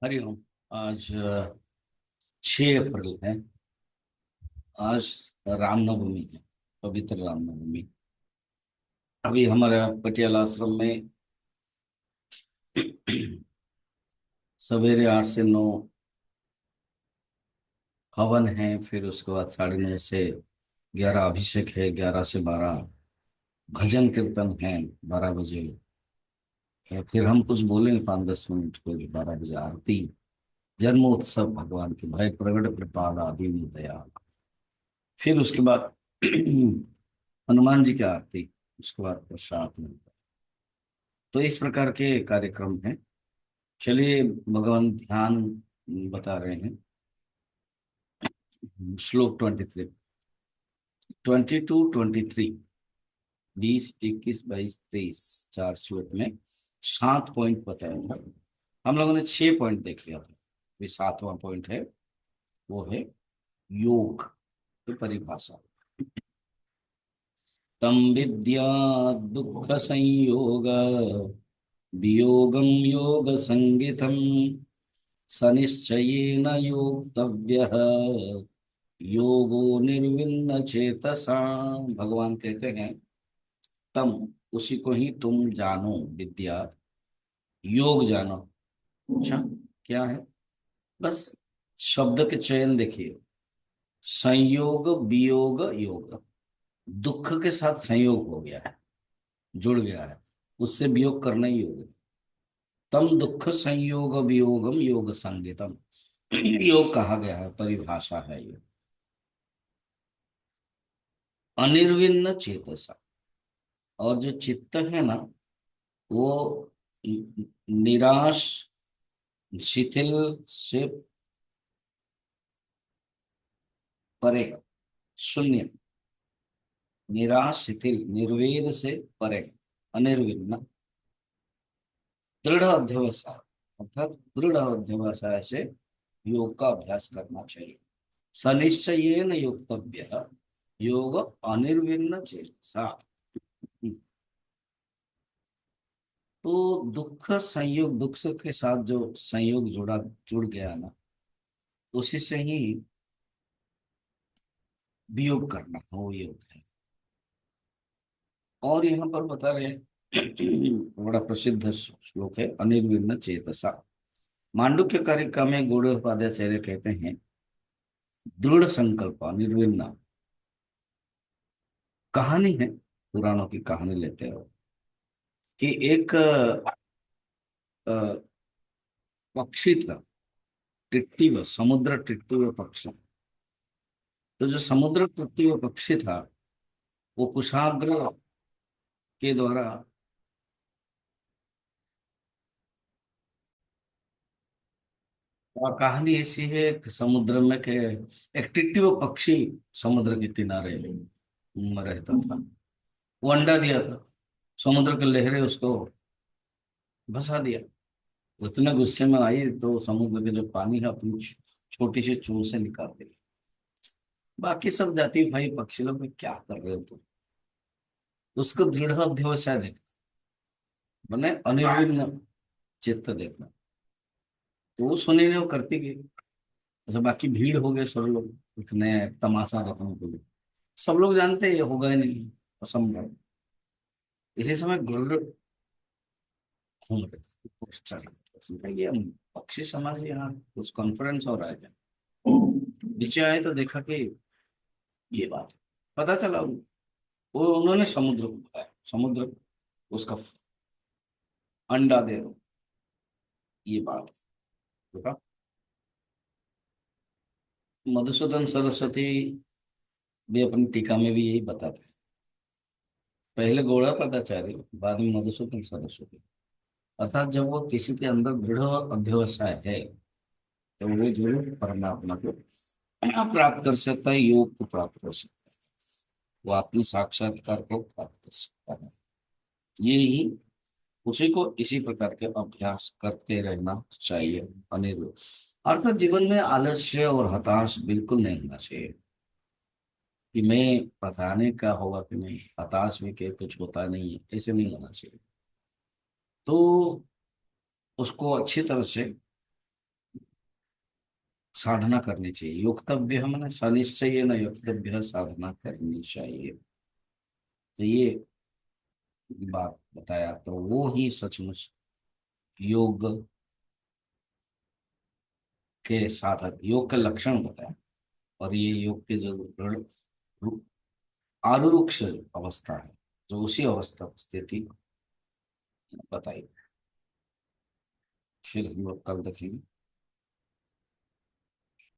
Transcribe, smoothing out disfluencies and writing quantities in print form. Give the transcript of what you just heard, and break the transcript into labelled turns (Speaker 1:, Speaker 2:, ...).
Speaker 1: हरिओम। आज 6 अप्रैल है। आज रामनवमी है। पवित्र रामनवमी। अभी हमारा पटियाला आश्रम में सवेरे 8 से 9 हवन है। फिर उसके बाद 9:30 से 11 अभिषेक है। 11 से 12 भजन कीर्तन है। 12 बजे फिर हम कुछ बोलेंगे 5-10 मिनट। फिर 12 बजे आरती। जन्मोत्सव भगवान के भय प्रगट कृपाल आदि दया। फिर उसके बाद हनुमान जी की आरती। उसके बाद प्रसाद मिलता है। तो इस प्रकार के कार्यक्रम हैं। चलिए, भगवान ध्यान बता रहे हैं। श्लोक 22-23, 20, 21, 22, 23, 4 श्लोक में 7 पॉइंट बताया था। हम लोगों ने 6 पॉइंट देख लिया था। ये 7वां पॉइंट है, वो है योग की परिभाषा। तम विद्या दुख संयोग वियोगम योग संगितम सनिश्चयेन योक्तव्यः योगो निर्विण्ण चेतसा। भगवान कहते हैं, तम उसी को ही तुम जानो विद्या। योग जानो। अच्छा, क्या है? बस शब्द के चयन देखिए। संयोग वियोग योग। दुख के साथ संयोग हो गया है, जुड़ गया है। उससे वियोग करना ही योग है। तम दुख संयोग वियोगम योग संगीतम। योग कहा गया है, परिभाषा है ये। अनिर्विण्ण चेतसा। और जो चित्त है ना, वो निराश, शिथिल से परे है। शून्य। निराश शिथिल निर्वेद से परे है। अनिर्विण्ण। दृढ़ अध्यवसाय, अर्थात दृढ़ अध्यवसाय से योग का अभ्यास करना चाहिए। सनिश्चयेन योक्तव्य योग अनिर्विण्ण चेतसा। तो दुख संयोग, दुख से के साथ जो संयोग जुड़ गया ना, उसी से ही वियोग करना वो योग है। और यहाँ पर बता रहे हैं, बड़ा प्रसिद्ध श्लोक है, अनिर्विण्ण चेतसा। मांडुक्य कारिका में गौड़पादाचार्य कहते हैं, दृढ़ संकल्प अनिर्विण्ण। कहानी है, पुराणों की कहानी लेते हो कि एक अ, पक्षी था। टिट्टी, समुद्र टिट्टी पक्षी। तो जो समुद्र टिट्टी पक्षी था, वो कुशाग्र के द्वारा और कहानी ऐसी है कि समुद्र में के एक टिट्टी वो पक्षी समुद्र के किनारे में रहता था। वो अंडा दिया था। समुद्र की लहरें उसको भसा दिया। उतने गुस्से में आई तो समुद्र के जो पानी है अपनी छोटी सी चोंच से निकाल दिया। बाकी सब जाति भाई पक्षी लोग भी क्या कर रहे हो तुम? उसको दृढ़ अध्यवसाय देखना, मैंने अनिर्विण्ण चित्त देखना। तो वो सुनी नहीं, वो करती गई। अच्छा, बाकी भीड़ हो गए सब लोग इतने तमाशा देखने के लिए। सब लोग जानते हैं ये होगा ही नहीं, असंभव। इसी समय गुरुदेव घूम रहे थे, पोस्ट चल रहे थे। उसने कहा, ये हम पक्षी समाज यहाँ कुछ कॉन्फ्रेंस हो रहा है क्या? नीचे आए तो देखा कि ये बात है। पता चला वो उन्होंने समुद्र को बुलाया। समुद्र उसका अंडा दे दो, ये बात है। तो कहा, मधुसूदन सरस्वती भी अपनी टीका में भी यही बताते हैं। पहले गौड़ा पदाचार्य, बाद में मधुसूदन सरस्वती। अर्थात जब वो किसी के अंदर दृढ़ अध्यवसाय है, तो वो जरूर परमात्मा को प्राप्त कर सकता है, योग को प्राप्त कर सकता है, वो आत्म साक्षात्कार को प्राप्त कर सकता है। ये ही उसी को इसी प्रकार के अभ्यास करते रहना चाहिए। अनिर्वय अर्थात जीवन में आलस्य और हताश बिल्कुल नहीं होना चाहिए कि मैं पता नहीं क्या होगा कि नहीं, हताश में के कुछ होता नहीं है, ऐसे नहीं होना चाहिए। तो उसको अच्छी तरह से साधना करनी चाहिए। योक्तव्य मैंने सनिश्चय न योक्तव्य, साधना करनी चाहिए। तो ये बात बताया, तो वो ही सचमुच योग के साधक, योग के लक्षण बताया। और ये योग के जो आरुरुक्ष अवस्था है, जो उसी अवस्था स्थिति बताई, फिर हम लोग कल देखेंगे।